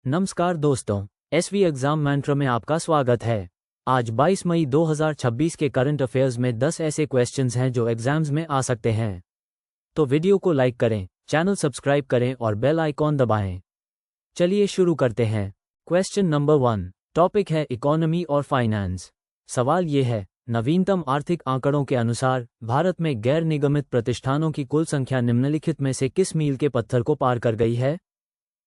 नमस्कार दोस्तों, SV exam मंत्र में आपका स्वागत है। आज 22 मई 2026 के करंट अफेयर्स में 10 ऐसे क्वेश्चंस हैं जो एग्जाम्स में आ सकते हैं। तो वीडियो को लाइक करें, चैनल सब्सक्राइब करें और बेल आइकॉन दबाएं। चलिए शुरू करते हैं। क्वेश्चन नंबर 1, टॉपिक है इकोनॉमी और फाइनेंस। सवाल ये है, नवीनतम आर्थिक आंकड़ों के अनुसार भारत में गैर निगमित प्रतिष्ठानों की कुल संख्या निम्नलिखित में से किस मील के पत्थर को पार कर गई है?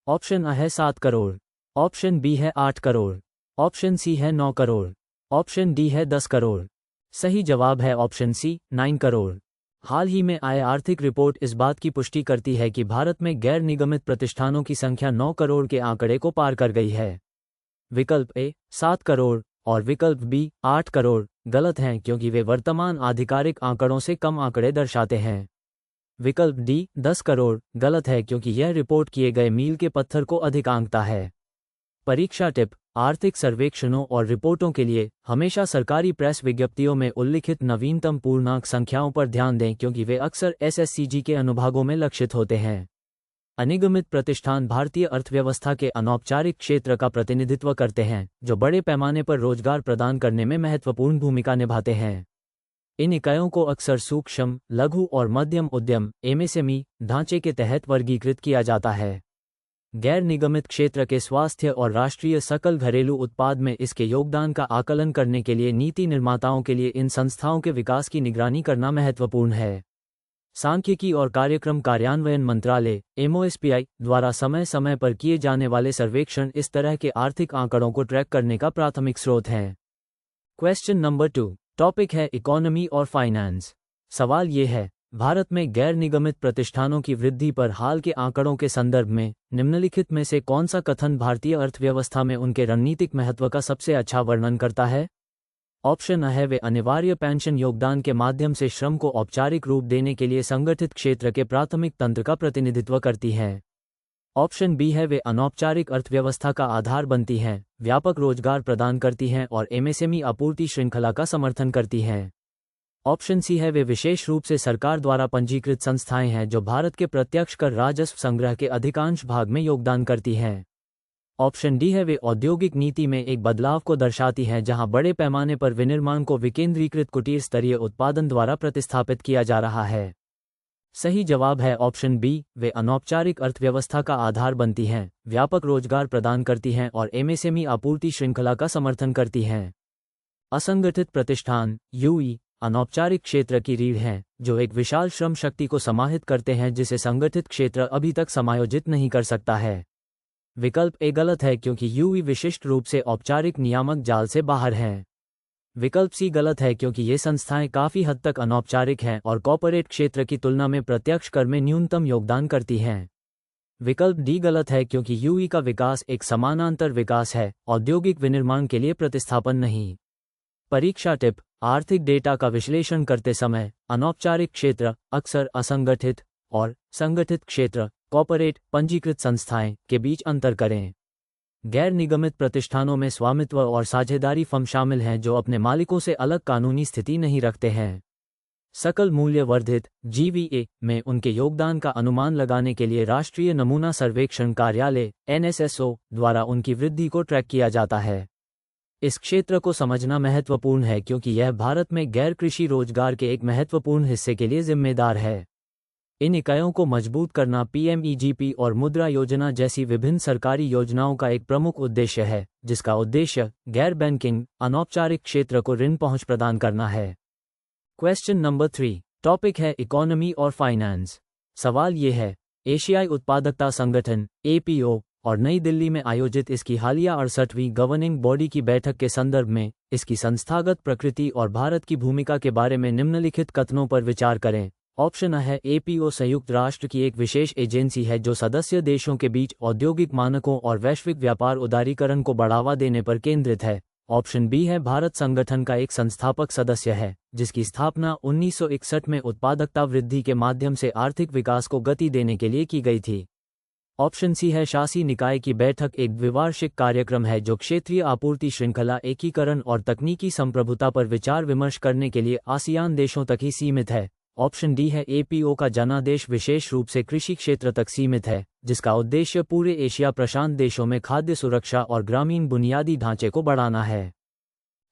ऑप्शन A है 7 करोड़, ऑप्शन B है 8 करोड़, ऑप्शन C है 9 करोड़, ऑप्शन D है 10 करोड़। सही जवाब है ऑप्शन C, 9 करोड़। हाल ही में आए आर्थिक रिपोर्ट इस बात की पुष्टि करती है कि भारत में गैर निगमित प्रतिष्ठानों की संख्या 9 करोड़ के आंकड़े को पार कर गई है। विकल्प A 7 करोड़ और विकल्प B 8 करोड़ गलत हैं क्योंकि वे वर्तमान आधिकारिक आंकड़ों से कम आंकड़े दर्शाते हैं। विकल्प D 10 करोड़ गलत है क्योंकि यह रिपोर्ट किए गए मील के पत्थर को अधिक आंकता है। परीक्षा टिप: आर्थिक सर्वेक्षणों और रिपोर्टों के लिए हमेशा सरकारी प्रेस विज्ञप्तियों में उल्लिखित नवीनतम पूर्णांक संख्याओं पर ध्यान दें क्योंकि वे अक्सर एसएससीजी के अनुभागों में लक्षित होते हैं। अनिगमित प्रतिष्ठान भारतीय अर्थव्यवस्था के अनौपचारिक क्षेत्र का प्रतिनिधित्व करते हैं, जो बड़े पैमाने पर रोजगार प्रदान करने में महत्वपूर्ण भूमिका निभाते हैं। इन इकाइयों को अक्सर सूक्ष्म, लघु और मध्यम उद्यम एमएसएमई ढांचे के तहत वर्गीकृत किया जाता है। गैर निगमित क्षेत्र के स्वास्थ्य और राष्ट्रीय सकल घरेलू उत्पाद में इसके योगदान का आकलन करने के लिए नीति निर्माताओं के लिए इन संस्थाओं के विकास की निगरानी करना महत्वपूर्ण है। सांख्यिकी और कार्यक्रम कार्यान्वयन मंत्रालय एमओएसपीआई द्वारा समय समय पर किए जाने वाले सर्वेक्षण इस तरह के आर्थिक आंकड़ों को ट्रैक करने का प्राथमिक स्रोत हैं। क्वेश्चन नंबर 2, टॉपिक है इकोनॉमी और फाइनेंस। सवाल ये है, भारत में गैर निगमित प्रतिष्ठानों की वृद्धि पर हाल के आंकड़ों के संदर्भ में निम्नलिखित में से कौन सा कथन भारतीय अर्थव्यवस्था में उनके रणनीतिक महत्व का सबसे अच्छा वर्णन करता है? ऑप्शन A है, वे अनिवार्य पेंशन योगदान के माध्यम से श्रम को औपचारिक रूप देने के लिए संगठित क्षेत्र के प्राथमिक तंत्र का प्रतिनिधित्व करती हैं। ऑप्शन B है, वे अनौपचारिक अर्थव्यवस्था का आधार बनती हैं, व्यापक रोजगार प्रदान करती हैं और एमएसएमई आपूर्ति श्रृंखला का समर्थन करती हैं। ऑप्शन C है, वे विशेष रूप से सरकार द्वारा पंजीकृत संस्थाएं हैं जो भारत के प्रत्यक्ष कर राजस्व संग्रह के अधिकांश भाग में योगदान करती हैं। ऑप्शन D है, वे औद्योगिक नीति में एक बदलाव को दर्शाती हैं जहां बड़े पैमाने पर विनिर्माण को विकेंद्रीकृत कुटीर स्तरीय उत्पादन द्वारा प्रतिस्थापित किया जा रहा है। सही जवाब है ऑप्शन B, वे अनौपचारिक अर्थव्यवस्था का आधार बनती हैं, व्यापक रोजगार प्रदान करती हैं और एमएसएमई आपूर्ति श्रृंखला का समर्थन करती हैं। असंगठित प्रतिष्ठान यूई अनौपचारिक क्षेत्र की रीढ़ हैं, जो एक विशाल श्रम शक्ति को समाहित करते हैं जिसे संगठित क्षेत्र अभी तक समायोजित नहीं कर सकता है। विकल्प A गलत है क्योंकि यूई विशिष्ट रूप से औपचारिक नियामक जाल से बाहर हैं। विकल्प C गलत है क्योंकि ये संस्थाएं काफ़ी हद तक अनौपचारिक हैं और कॉर्पोरेट क्षेत्र की तुलना में प्रत्यक्ष कर में न्यूनतम योगदान करती हैं। विकल्प D गलत है क्योंकि यूई का विकास एक समानांतर विकास है, औद्योगिक विनिर्माण के लिए प्रतिस्थापन नहीं। परीक्षा टिप: आर्थिक डेटा का विश्लेषण करते समय अनौपचारिक क्षेत्र अक्सर असंगठित और संगठित क्षेत्र कॉर्पोरेट पंजीकृत संस्थाएं के बीच अंतर करें। गैर निगमित प्रतिष्ठानों में स्वामित्व और साझेदारी फर्म शामिल हैं जो अपने मालिकों से अलग कानूनी स्थिति नहीं रखते हैं। सकल मूल्य वर्धित जीवीए में उनके योगदान का अनुमान लगाने के लिए राष्ट्रीय नमूना सर्वेक्षण कार्यालय एनएसएसओ द्वारा उनकी वृद्धि को ट्रैक किया जाता है। इस क्षेत्र को समझना महत्वपूर्ण है क्योंकि यह भारत में गैर कृषि रोजगार के एक महत्वपूर्ण हिस्से के लिए जिम्मेदार है। इन इकाइयों को मजबूत करना पीएमईजीपी और मुद्रा योजना जैसी विभिन्न सरकारी योजनाओं का एक प्रमुख उद्देश्य है, जिसका उद्देश्य गैर बैंकिंग अनौपचारिक क्षेत्र को ऋण पहुंच प्रदान करना है। क्वेश्चन नंबर 3, टॉपिक है इकोनॉमी और फाइनेंस। सवाल ये है, एशियाई उत्पादकता संगठन एपीओ और नई दिल्ली में आयोजित इसकी हालिया 68वीं गवर्निंग बॉडी की बैठक के संदर्भ में इसकी संस्थागत प्रकृति और भारत की भूमिका के बारे में निम्नलिखित कथनों पर विचार करें। ऑप्शन A है, एपीओ संयुक्त राष्ट्र की एक विशेष एजेंसी है जो सदस्य देशों के बीच औद्योगिक मानकों और वैश्विक व्यापार उदारीकरण को बढ़ावा देने पर केंद्रित है। ऑप्शन B है, भारत संगठन का एक संस्थापक सदस्य है जिसकी स्थापना 1961 में उत्पादकता वृद्धि के माध्यम से आर्थिक विकास को गति देने के लिए की गई थी। ऑप्शन C है, शासी निकाय की बैठक एक द्विवार्षिक कार्यक्रम है जो क्षेत्रीय आपूर्ति श्रृंखला एकीकरण और तकनीकी संप्रभुता पर विचार विमर्श करने के लिए आसियान देशों तक ही सीमित है। ऑप्शन डी है एपीओ का जनादेश विशेष रूप से कृषि क्षेत्र तक सीमित है, जिसका उद्देश्य पूरे एशिया प्रशांत देशों में खाद्य सुरक्षा और ग्रामीण बुनियादी ढांचे को बढ़ाना है।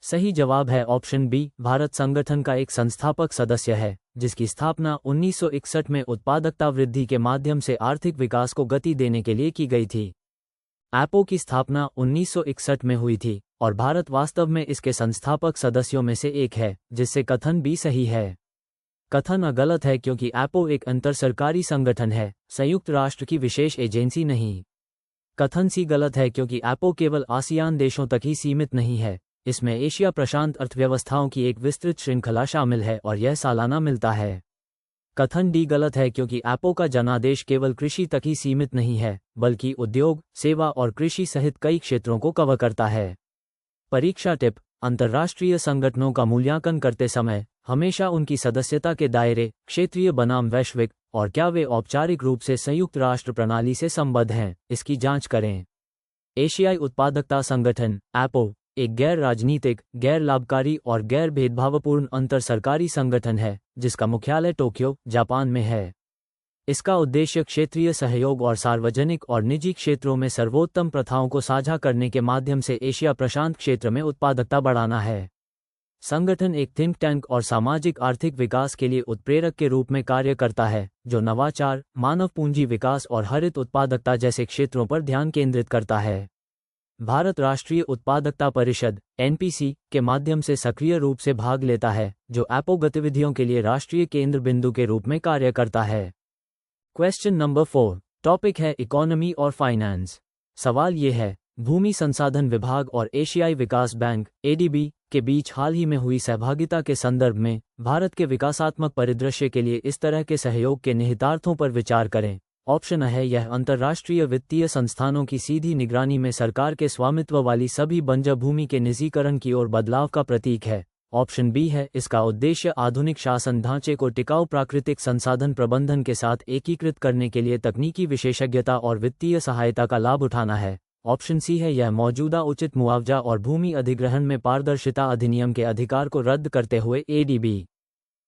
सही जवाब है ऑप्शन बी, भारत संगठन का एक संस्थापक सदस्य है, जिसकी स्थापना 1961 में उत्पादकता वृद्धि के माध्यम से आर्थिक विकास को गति देने के लिए की गई थी। एपो की स्थापना 1961 में हुई थी और भारत वास्तव में इसके संस्थापक सदस्यों में से एक है, जिससे कथन बी सही है। कथन गलत है क्योंकि एपो एक अंतरसरकारी संगठन है, संयुक्त राष्ट्र की विशेष एजेंसी नहीं। कथन सी गलत है क्योंकि एपो केवल आसियान देशों तक ही सीमित नहीं है, इसमें एशिया प्रशांत अर्थव्यवस्थाओं की एक विस्तृत श्रृंखला शामिल है और यह सालाना मिलता है। कथन डी गलत है क्योंकि एपो का जनादेश केवल कृषि तक ही सीमित नहीं है, बल्कि उद्योग, सेवा और कृषि सहित कई क्षेत्रों को कवर करता है। परीक्षा टिप: अंतर्राष्ट्रीय संगठनों का मूल्यांकन करते समय हमेशा उनकी सदस्यता के दायरे क्षेत्रीय बनाम वैश्विक और क्या वे औपचारिक रूप से संयुक्त राष्ट्र प्रणाली से संबद्ध हैं, इसकी जांच करें। एशियाई उत्पादकता संगठन एपो एक गैर राजनीतिक, गैर लाभकारी और गैर भेदभावपूर्ण अंतर सरकारी संगठन है, जिसका मुख्यालय टोक्यो, जापान में है। इसका उद्देश्य क्षेत्रीय सहयोग और सार्वजनिक और निजी क्षेत्रों में सर्वोत्तम प्रथाओं को साझा करने के माध्यम से एशिया प्रशांत क्षेत्र में उत्पादकता बढ़ाना है। संगठन एक थिंक टैंक और सामाजिक आर्थिक विकास के लिए उत्प्रेरक के रूप में कार्य करता है, जो नवाचार, मानव पूंजी विकास और हरित उत्पादकता जैसे क्षेत्रों पर ध्यान केंद्रित करता है। भारत राष्ट्रीय उत्पादकता परिषद (एनपीसी) के माध्यम से सक्रिय रूप से भाग लेता है, जो एपो गतिविधियों के लिए राष्ट्रीय केंद्र बिंदु के रूप में कार्य करता है। क्वेश्चन नंबर 4, टॉपिक है इकोनॉमी और फाइनेंस। सवाल ये है, भूमि संसाधन विभाग और एशियाई विकास बैंक (एडीबी) के बीच हाल ही में हुई सहभागिता के संदर्भ में भारत के विकासात्मक परिदृश्य के लिए इस तरह के सहयोग के निहितार्थों पर विचार करें। ऑप्शन है, यह अंतर्राष्ट्रीय वित्तीय संस्थानों की सीधी निगरानी में सरकार के स्वामित्व वाली सभी बंजर भूमि के निजीकरण की ओर बदलाव का प्रतीक है। ऑप्शन बी है, इसका उद्देश्य आधुनिक शासन ढांचे को टिकाऊ प्राकृतिक संसाधन प्रबंधन के साथ एकीकृत करने के लिए तकनीकी विशेषज्ञता और वित्तीय सहायता का लाभ उठाना है। ऑप्शन सी है, यह मौजूदा उचित मुआवजा और भूमि अधिग्रहण में पारदर्शिता अधिनियम के अधिकार को रद्द करते हुए एडीबी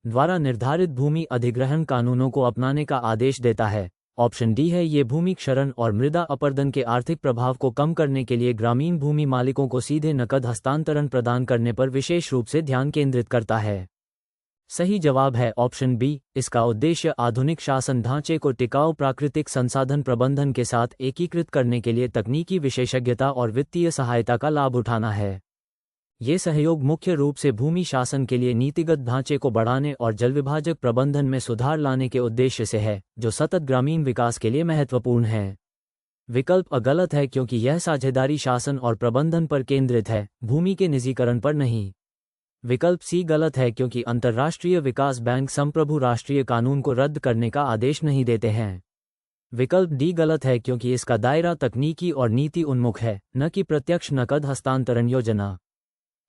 द्वारा निर्धारित भूमि अधिग्रहण कानूनों को अपनाने का आदेश देता है। ऑप्शन डी है, ये भूमि क्षरण और मृदा अपरदन के आर्थिक प्रभाव को कम करने के लिए ग्रामीण भूमि मालिकों को सीधे नकद हस्तांतरण प्रदान करने पर विशेष रूप से ध्यान केंद्रित करता है। सही जवाब है ऑप्शन बी, इसका उद्देश्य आधुनिक शासन ढांचे को टिकाऊ प्राकृतिक संसाधन प्रबंधन के साथ एकीकृत करने के लिए तकनीकी विशेषज्ञता और वित्तीय सहायता का लाभ उठाना है। ये सहयोग मुख्य रूप से भूमि शासन के लिए नीतिगत ढांचे को बढ़ाने और जलविभाजक प्रबंधन में सुधार लाने के उद्देश्य से है, जो सतत ग्रामीण विकास के लिए महत्वपूर्ण है। विकल्प गलत है क्योंकि यह साझेदारी शासन और प्रबंधन पर केंद्रित है, भूमि के निजीकरण पर नहीं। विकल्प सी गलत है क्योंकि अंतर्राष्ट्रीय विकास बैंक संप्रभु राष्ट्रीय कानून को रद्द करने का आदेश नहीं देते हैं। विकल्प डी गलत है क्योंकि इसका दायरा तकनीकी और नीति उन्मुख है, न कि प्रत्यक्ष नकद हस्तांतरण योजना।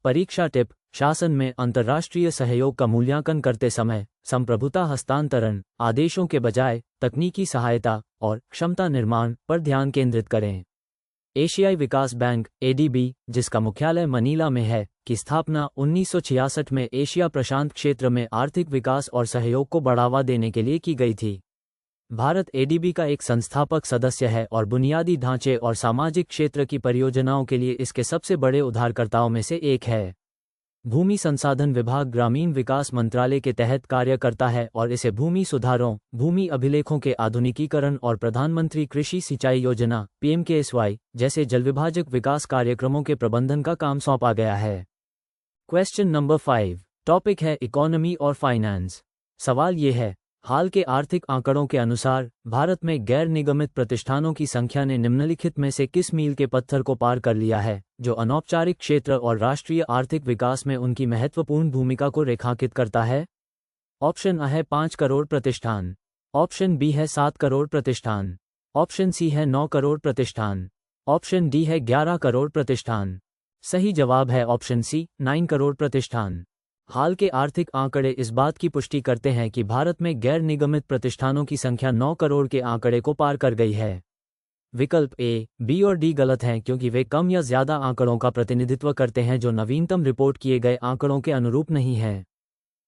परीक्षा टिप: शासन में अंतर्राष्ट्रीय सहयोग का मूल्यांकन करते समय संप्रभुता हस्तांतरण आदेशों के बजाय तकनीकी सहायता और क्षमता निर्माण पर ध्यान केंद्रित करें। एशियाई विकास बैंक (एडीबी), जिसका मुख्यालय मनीला में है, की स्थापना 1966 में एशिया प्रशांत क्षेत्र में आर्थिक विकास और सहयोग को बढ़ावा देने के लिए की गई थी। भारत एडीबी का एक संस्थापक सदस्य है और बुनियादी ढांचे और सामाजिक क्षेत्र की परियोजनाओं के लिए इसके सबसे बड़े उधारकर्ताओं में से एक है। भूमि संसाधन विभाग ग्रामीण विकास मंत्रालय के तहत कार्य करता है और इसे भूमि सुधारों, भूमि अभिलेखों के आधुनिकीकरण और प्रधानमंत्री कृषि सिंचाई योजना (पीएमकेएसवाई) जैसे जलविभाजक विकास कार्यक्रमों के प्रबंधन का काम सौंपा गया है। क्वेश्चन नंबर 5, टॉपिक है इकोनॉमी और फाइनेंस। सवाल ये है, हाल के आर्थिक आंकड़ों के अनुसार भारत में गैर निगमित प्रतिष्ठानों की संख्या ने निम्नलिखित में से किस मील के पत्थर को पार कर लिया है, जो अनौपचारिक क्षेत्र और राष्ट्रीय आर्थिक विकास में उनकी महत्वपूर्ण भूमिका को रेखांकित करता है? ऑप्शन A है 5 करोड़ प्रतिष्ठान, ऑप्शन B है 7 करोड़ प्रतिष्ठान, ऑप्शन C है 9 करोड़ प्रतिष्ठान, ऑप्शन D है 11 करोड़ प्रतिष्ठान। सही जवाब है ऑप्शन C, 9 करोड़ प्रतिष्ठान। हाल के आर्थिक आंकड़े इस बात की पुष्टि करते हैं कि भारत में गैर निगमित प्रतिष्ठानों की संख्या 9 करोड़ के आंकड़े को पार कर गई है। विकल्प ए, बी और डी गलत हैं क्योंकि वे कम या ज्यादा आंकड़ों का प्रतिनिधित्व करते हैं जो नवीनतम रिपोर्ट किए गए आंकड़ों के अनुरूप नहीं हैं।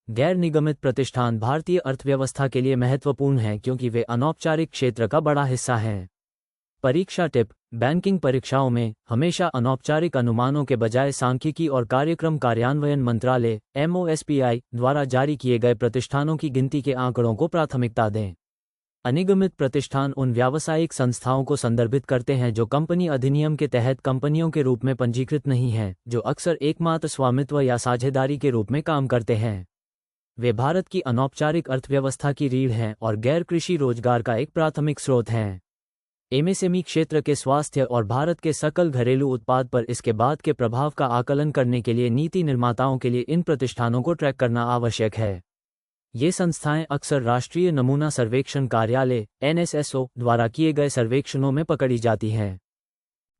गैर निगमित प्रतिष्ठान भारतीय अर्थव्यवस्था के लिए महत्वपूर्ण हैं क्योंकि वे अनौपचारिक क्षेत्र का बड़ा हिस्सा हैं। परीक्षा टिप: बैंकिंग परीक्षाओं में हमेशा अनौपचारिक अनुमानों के बजाय सांख्यिकी और कार्यक्रम कार्यान्वयन मंत्रालय (MOSPI) द्वारा जारी किए गए प्रतिष्ठानों की गिनती के आंकड़ों को प्राथमिकता दें। अनिगमित प्रतिष्ठान उन व्यावसायिक संस्थाओं को संदर्भित करते हैं जो कंपनी अधिनियम के तहत कंपनियों के रूप में पंजीकृत नहीं हैं, जो अक्सर एकमात्र स्वामित्व या साझेदारी के रूप में काम करते हैं। वे भारत की अनौपचारिक अर्थव्यवस्था की रीढ़ हैं और गैर कृषि रोजगार का एक प्राथमिक स्रोत हैं। MSME क्षेत्र के स्वास्थ्य और भारत के सकल घरेलू उत्पाद पर इसके बाद के प्रभाव का आकलन करने के लिए नीति निर्माताओं के लिए इन प्रतिष्ठानों को ट्रैक करना आवश्यक है। ये संस्थाएं अक्सर राष्ट्रीय नमूना सर्वेक्षण कार्यालय (NSSO) द्वारा किए गए सर्वेक्षणों में पकड़ी जाती हैं।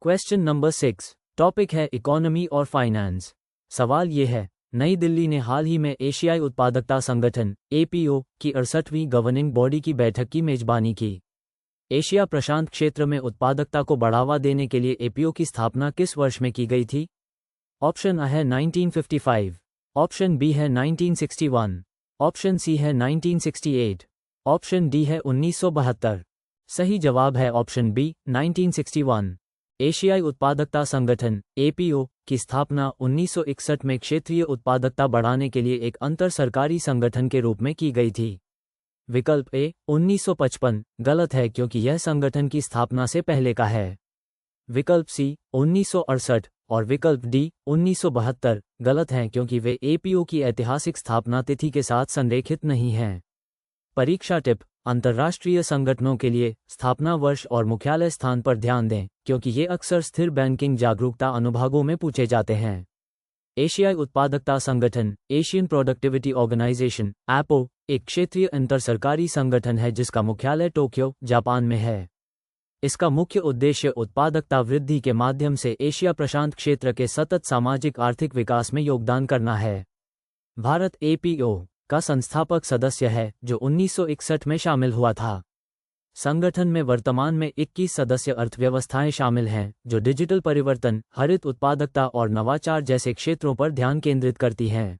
क्वेश्चन नंबर 6, टॉपिक है इकोनॉमी और फाइनेंस। सवाल ये है, नई दिल्ली ने हाल ही में एशियाई उत्पादकता संगठन (APO) की 68वीं गवर्निंग बॉडी की बैठक की मेजबानी की। एशिया प्रशांत क्षेत्र में उत्पादकता को बढ़ावा देने के लिए APO की स्थापना किस वर्ष में की गई थी? ऑप्शन A है 1955, ऑप्शन B है 1961, ऑप्शन C है 1968, ऑप्शन D है 1972। सही जवाब है ऑप्शन B, 1961। एशियाई उत्पादकता संगठन (APO) की स्थापना 1961 में क्षेत्रीय उत्पादकता बढ़ाने के लिए एक अंतर सरकारी संगठन के रूप में की गई थी। विकल्प A 1955 गलत है क्योंकि यह संगठन की स्थापना से पहले का है। विकल्प C 1968 और विकल्प D 1972 गलत हैं क्योंकि वे APO की ऐतिहासिक स्थापना तिथि के साथ संरेखित नहीं हैं। परीक्षा टिप: अंतर्राष्ट्रीय संगठनों के लिए स्थापना वर्ष और मुख्यालय स्थान पर ध्यान दें क्योंकि ये अक्सर स्थिर बैंकिंग जागरूकता अनुभागों में पूछे जाते हैं। एशियाई उत्पादकता संगठन एशियन प्रोडक्टिविटी ऑर्गेनाइजेशन (APO) एक क्षेत्रीय अंतर सरकारी संगठन है जिसका मुख्यालय टोक्यो, जापान में है। इसका मुख्य उद्देश्य उत्पादकता वृद्धि के माध्यम से एशिया प्रशांत क्षेत्र के सतत सामाजिक आर्थिक विकास में योगदान करना है। भारत APO का संस्थापक सदस्य है जो 1961 में शामिल हुआ था। संगठन में वर्तमान में 21 सदस्य अर्थव्यवस्थाएं शामिल हैं जो डिजिटल परिवर्तन, हरित उत्पादकता और नवाचार जैसे क्षेत्रों पर ध्यान केंद्रित करती हैं।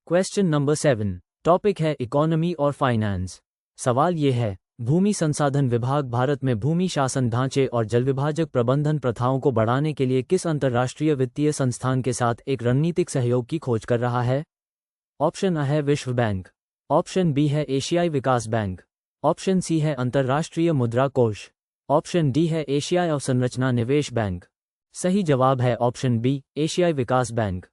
क्वेश्चन नंबर 7, टॉपिक है इकोनॉमी और फाइनेंस। सवाल ये है, भूमि संसाधन विभाग भारत में भूमि शासन ढांचे और जलविभाजक प्रबंधन प्रथाओं को बढ़ाने के लिए किस अंतर्राष्ट्रीय वित्तीय संस्थान के साथ एक रणनीतिक सहयोग की खोज कर रहा है? ऑप्शन A है विश्व बैंक, ऑप्शन B है एशियाई विकास बैंक, ऑप्शन C है अंतर्राष्ट्रीय मुद्रा कोष, ऑप्शन D है एशियाई अवसंरचना निवेश बैंक। सही जवाब है ऑप्शन B, एशियाई विकास बैंक।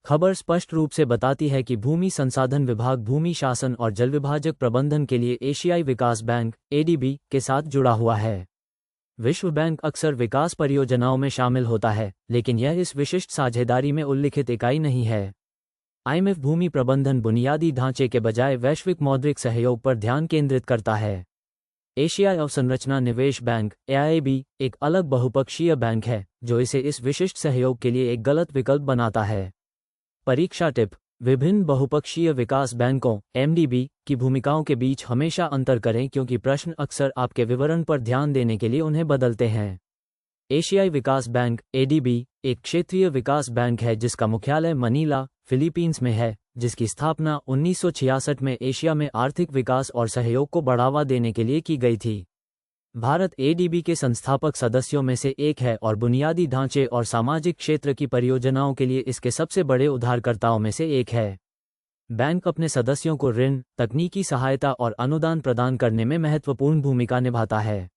खबर स्पष्ट रूप से बताती है कि भूमि संसाधन विभाग भूमि शासन और जलविभाजक प्रबंधन के लिए एशियाई विकास बैंक (ADB) के साथ जुड़ा हुआ है। विश्व बैंक अक्सर विकास परियोजनाओं में शामिल होता है, लेकिन यह इस विशिष्ट साझेदारी में उल्लिखित इकाई नहीं है। IMF भूमि प्रबंधन बुनियादी ढांचे के बजाय वैश्विक मौद्रिक सहयोग पर ध्यान केंद्रित करता है। एशियाई अवसंरचना निवेश बैंक (AIIB) एक अलग बहुपक्षीय बैंक है जो इसे इस विशिष्ट सहयोग के लिए एक गलत विकल्प बनाता है। परीक्षा टिप: विभिन्न बहुपक्षीय विकास बैंकों (MDB) की भूमिकाओं के बीच हमेशा अंतर करें क्योंकि प्रश्न अक्सर आपके विवरण पर ध्यान देने के लिए उन्हें बदलते हैं। एशियाई विकास बैंक (ADB) एक क्षेत्रीय विकास बैंक है जिसका मुख्यालय मनीला, फिलीपींस में है, जिसकी स्थापना 1966 में एशिया में आर्थिक विकास और सहयोग को बढ़ावा देने के लिए की गई थी। भारत ADB के संस्थापक सदस्यों में से एक है और बुनियादी ढांचे और सामाजिक क्षेत्र की परियोजनाओं के लिए इसके सबसे बड़े उधारकर्ताओं में से एक है। बैंक अपने सदस्यों को ऋण, तकनीकी सहायता और अनुदान प्रदान करने में महत्वपूर्ण भूमिका निभाता है।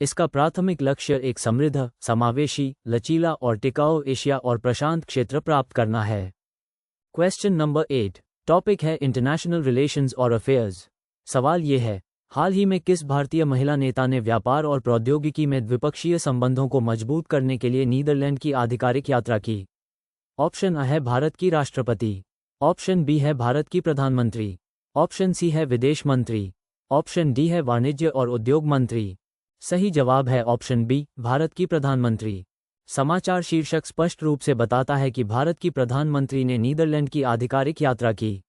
इसका प्राथमिक लक्ष्य एक समृद्ध, समावेशी, लचीला और टिकाऊ एशिया और प्रशांत क्षेत्र प्राप्त करना है। क्वेश्चन नंबर 8, टॉपिक है इंटरनेशनल रिलेशंस और अफेयर्स। सवाल ये है, हाल ही में किस भारतीय महिला नेता ने व्यापार और प्रौद्योगिकी में द्विपक्षीय संबंधों को मजबूत करने के लिए नीदरलैंड की आधिकारिक यात्रा की? ऑप्शन A है भारत की राष्ट्रपति, ऑप्शन B है भारत की प्रधानमंत्री, ऑप्शन C है विदेश मंत्री, ऑप्शन D है वाणिज्य और उद्योग मंत्री। सही जवाब है ऑप्शन B, भारत की प्रधानमंत्री। समाचार शीर्षक स्पष्ट रूप से बताता है कि भारत की प्रधानमंत्री ने नीदरलैंड की आधिकारिक यात्रा की।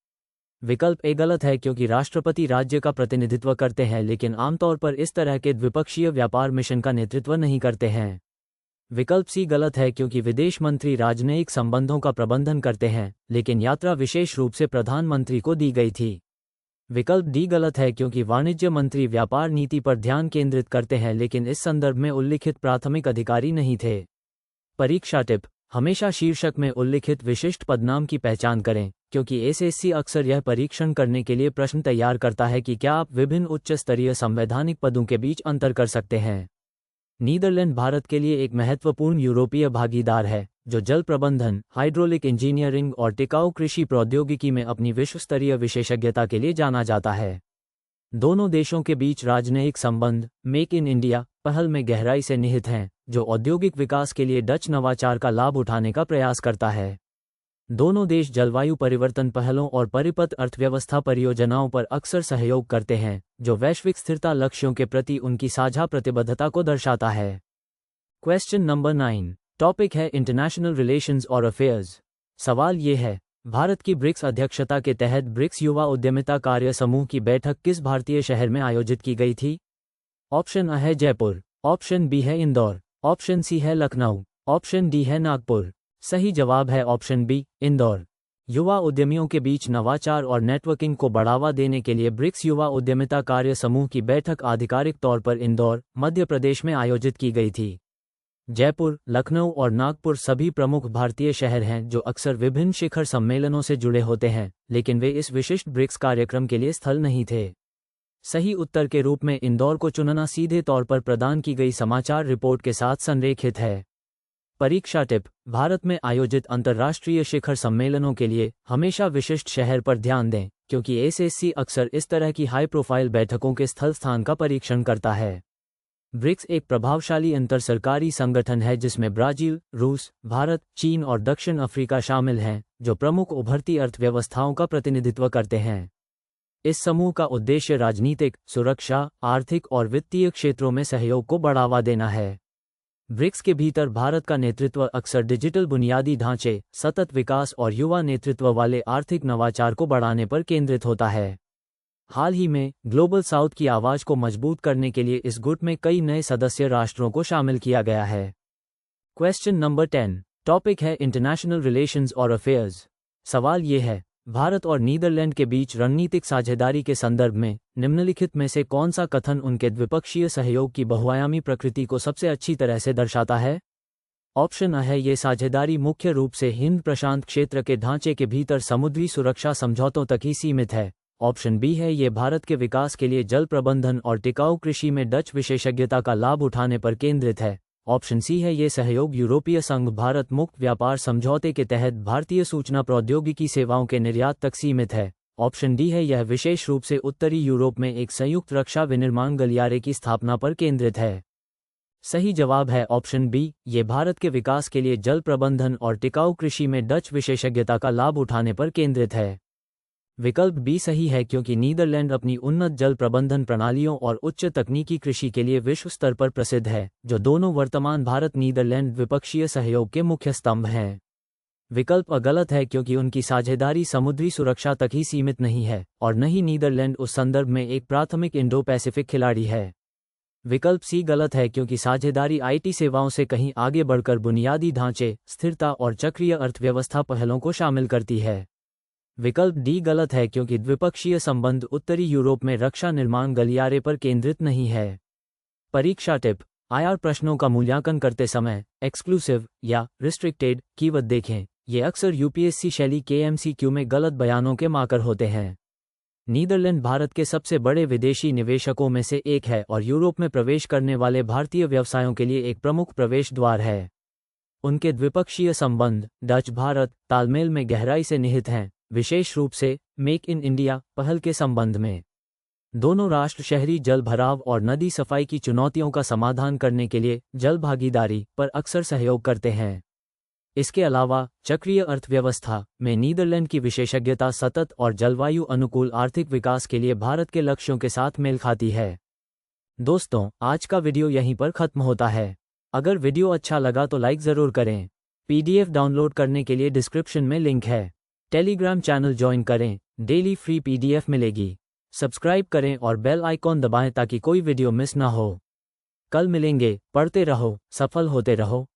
विकल्प A गलत है क्योंकि राष्ट्रपति राज्य का प्रतिनिधित्व करते हैं लेकिन आमतौर पर इस तरह के द्विपक्षीय व्यापार मिशन का नेतृत्व नहीं करते हैं। विकल्प सी गलत है क्योंकि विदेश मंत्री राजनयिक संबंधों का प्रबंधन करते हैं, लेकिन यात्रा विशेष रूप से प्रधानमंत्री को दी गई थी। विकल्प डी गलत है क्योंकि वाणिज्य मंत्री व्यापार नीति पर ध्यान केंद्रित करते हैं, लेकिन इस संदर्भ में उल्लिखित प्राथमिक अधिकारी नहीं थे। परीक्षा टिप: हमेशा शीर्षक में उल्लिखित विशिष्ट पदनाम की पहचान करें, क्योंकि एसएससी अक्सर यह परीक्षण करने के लिए प्रश्न तैयार करता है कि क्या आप विभिन्न उच्च स्तरीय संवैधानिक पदों के बीच अंतर कर सकते हैं। नीदरलैंड भारत के लिए एक महत्वपूर्ण यूरोपीय भागीदार है, जो जल प्रबंधन, हाइड्रोलिक इंजीनियरिंग और टिकाऊ कृषि प्रौद्योगिकी में अपनी विश्वस्तरीय विशेषज्ञता के लिए जाना जाता है। दोनों देशों के बीच राजनयिक संबंध मेक इन इंडिया पहल में गहराई से निहित हैं, जो औद्योगिक विकास के लिए डच नवाचार का लाभ उठाने का प्रयास करता है। दोनों देश जलवायु परिवर्तन पहलों और परिपथ अर्थव्यवस्था परियोजनाओं पर अक्सर सहयोग करते हैं, जो वैश्विक स्थिरता लक्ष्यों के प्रति उनकी साझा प्रतिबद्धता को दर्शाता है। क्वेश्चन नंबर 9, टॉपिक है इंटरनेशनल रिलेशंस और अफेयर्स। सवाल ये है, भारत की ब्रिक्स अध्यक्षता के तहत ब्रिक्स युवा उद्यमिता कार्य समूह की बैठक किस भारतीय शहर में आयोजित की गई थी? ऑप्शन A है जयपुर, ऑप्शन B है इंदौर, ऑप्शन C है लखनऊ, ऑप्शन D है नागपुर। सही जवाब है ऑप्शन बी, इंदौर। युवा उद्यमियों के बीच नवाचार और नेटवर्किंग को बढ़ावा देने के लिए ब्रिक्स युवा उद्यमिता कार्य समूह की बैठक आधिकारिक तौर पर इंदौर, मध्य प्रदेश में आयोजित की गई थी। जयपुर, लखनऊ और नागपुर सभी प्रमुख भारतीय शहर हैं जो अक्सर विभिन्न शिखर सम्मेलनों से जुड़े होते हैं, लेकिन वे इस विशिष्ट ब्रिक्स कार्यक्रम के लिए स्थल नहीं थे। सही उत्तर के रूप में इंदौर को चुनना सीधे तौर पर प्रदान की गई समाचार रिपोर्ट के साथ संरेखित है। परीक्षा टिप: भारत में आयोजित अंतर्राष्ट्रीय शिखर सम्मेलनों के लिए हमेशा विशिष्ट शहर पर ध्यान दें, क्योंकि एसएससी अक्सर इस तरह की हाई प्रोफाइल बैठकों के स्थल स्थान का परीक्षण करता है। ब्रिक्स एक प्रभावशाली अंतरसरकारी संगठन है जिसमें ब्राजील, रूस, भारत, चीन और दक्षिण अफ्रीका शामिल हैं, जो प्रमुख उभरती अर्थव्यवस्थाओं का प्रतिनिधित्व करते हैं। इस समूह का उद्देश्य राजनीतिक, सुरक्षा, आर्थिक और वित्तीय क्षेत्रों में सहयोग को बढ़ावा देना है। ब्रिक्स के भीतर भारत का नेतृत्व अक्सर डिजिटल बुनियादी ढांचे, सतत विकास और युवा नेतृत्व वाले आर्थिक नवाचार को बढ़ाने पर केंद्रित होता है। हाल ही में ग्लोबल साउथ की आवाज को मजबूत करने के लिए इस गुट में कई नए सदस्य राष्ट्रों को शामिल किया गया है। क्वेश्चन नंबर 10, टॉपिक है इंटरनेशनल रिलेशंस और अफेयर्स। सवाल ये है, भारत और नीदरलैंड के बीच रणनीतिक साझेदारी के संदर्भ में निम्नलिखित में से कौन सा कथन उनके द्विपक्षीय सहयोग की बहुआयामी प्रकृति को सबसे अच्छी तरह से दर्शाता है? ऑप्शन A है, ये साझेदारी मुख्य रूप से हिंद प्रशांत क्षेत्र के ढांचे के भीतर समुद्री सुरक्षा समझौतों तक ही सीमित है। ऑप्शन B है, ये भारत के विकास के लिए जल प्रबंधन और टिकाऊ कृषि में डच विशेषज्ञता का लाभ उठाने पर केंद्रित है। ऑप्शन C है, ये सहयोग यूरोपीय संघ भारत मुक्त व्यापार समझौते के तहत भारतीय सूचना प्रौद्योगिकी सेवाओं के निर्यात तक सीमित है। ऑप्शन D है, यह विशेष रूप से उत्तरी यूरोप में एक संयुक्त रक्षा विनिर्माण गलियारे की स्थापना पर केंद्रित है। सही जवाब है ऑप्शन B, ये भारत के विकास के लिए जल प्रबंधन और टिकाऊ कृषि में डच विशेषज्ञता का लाभ उठाने पर केंद्रित है। विकल्प B सही है क्योंकि नीदरलैंड अपनी उन्नत जल प्रबंधन प्रणालियों और उच्च तकनीकी कृषि के लिए विश्व स्तर पर प्रसिद्ध है, जो दोनों वर्तमान भारत नीदरलैंड द्विपक्षीय सहयोग के मुख्य स्तंभ हैं। विकल्प A गलत है क्योंकि उनकी साझेदारी समुद्री सुरक्षा तक ही सीमित नहीं है और न ही नीदरलैंड उस संदर्भ में एक प्राथमिक इंडो पैसिफिक खिलाड़ी है। विकल्प C गलत है क्योंकि साझेदारी आईटी सेवाओं से कहीं आगे बढ़कर बुनियादी ढांचे, स्थिरता और चक्रीय अर्थव्यवस्था पहलों को शामिल करती है। विकल्प D गलत है क्योंकि द्विपक्षीय संबंध उत्तरी यूरोप में रक्षा निर्माण गलियारे पर केंद्रित नहीं है। परीक्षा टिप: IR प्रश्नों का मूल्यांकन करते समय एक्सक्लूसिव या रिस्ट्रिक्टेड कीवर्ड देखें। ये अक्सर यूपीएससी शैली के MCQ में गलत बयानों के मार्कर होते हैं। नीदरलैंड भारत के सबसे बड़े विदेशी निवेशकों में से एक है और यूरोप में प्रवेश करने वाले भारतीय व्यवसायों के लिए एक प्रमुख प्रवेश द्वार है। उनके द्विपक्षीय संबंध डच भारत तालमेल में गहराई से निहित हैं, विशेष रूप से मेक इन इंडिया पहल के संबंध में। दोनों राष्ट्र शहरी जल भराव और नदी सफाई की चुनौतियों का समाधान करने के लिए जल भागीदारी पर अक्सर सहयोग करते हैं। इसके अलावा चक्रीय अर्थव्यवस्था में नीदरलैंड की विशेषज्ञता सतत और जलवायु अनुकूल आर्थिक विकास के लिए भारत के लक्ष्यों के साथ मेल खाती है। दोस्तों, आज का वीडियो यहीं पर खत्म होता है। अगर वीडियो अच्छा लगा तो लाइक ज़रूर करें। PDF डाउनलोड करने के लिए डिस्क्रिप्शन में लिंक है। टेलीग्राम चैनल ज्वाइन करें, डेली फ्री PDF मिलेगी। सब्सक्राइब करें और बेल आइकॉन दबाएं ताकि कोई वीडियो मिस ना हो। कल मिलेंगे, पढ़ते रहो, सफल होते रहो।